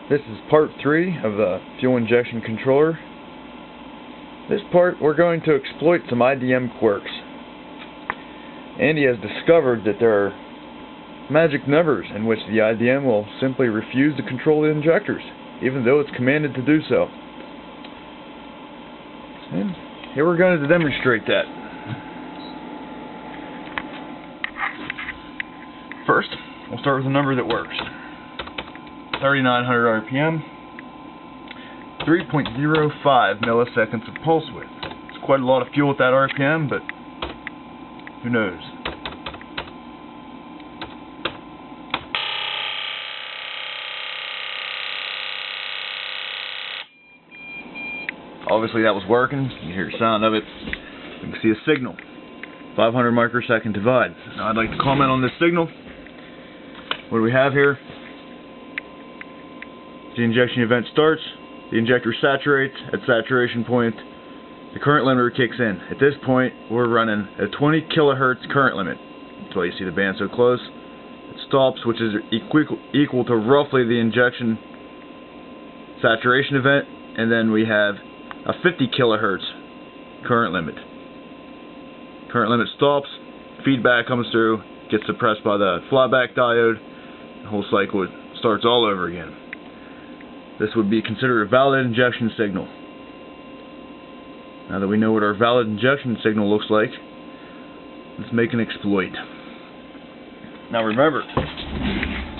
This is part 3 of the fuel injection controller. This part we're going to exploit some IDM quirks. Andy has discovered that there are magic numbers in which the IDM will simply refuse to control the injectors, even though it's commanded to do so. And here we're going to demonstrate that. First, we'll start with a number that works. 3,900 RPM, 3.05 milliseconds of pulse width. It's quite a lot of fuel at that RPM, but who knows? Obviously that was working. You can hear the sound of it. You can see a signal. 500 microsecond divide. Now I'd like to comment on this signal. What do we have here? The injection event starts, the injector saturates. At saturation point, the current limiter kicks in. At this point, we're running a 20 kilohertz current limit. That's why you see the band so close. It stops, which is equal to roughly the injection saturation event, and then we have a 50 kilohertz current limit. Current limit stops, feedback comes through, gets suppressed by the flyback diode, the whole cycle starts all over again. This would be considered a valid injection signal. Now that we know what our valid injection signal looks like, let's make an exploit. Now remember,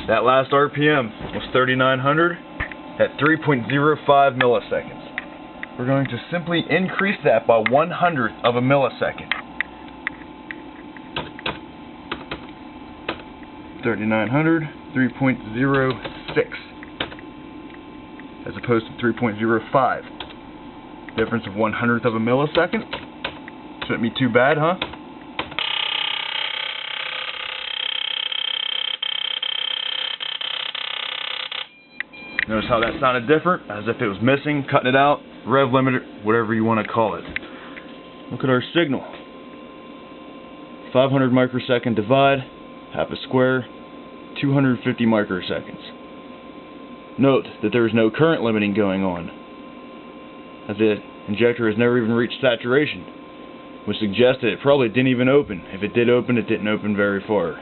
that last RPM was 3,900 at 3.05 milliseconds. We're going to simply increase that by 1/100th of a millisecond. 3,900, 3.06. As opposed to 3.05. Difference of 1/100th of a millisecond. Shouldn't be too bad, huh? Notice how that sounded different, as if it was missing, cutting it out, rev limiter, whatever you want to call it. Look at our signal. 500 microsecond divide, half a square, 250 microseconds. Note that there is no current limiting going on, as the injector has never even reached saturation, which suggests that it probably didn't even open. If it did open, it didn't open very far.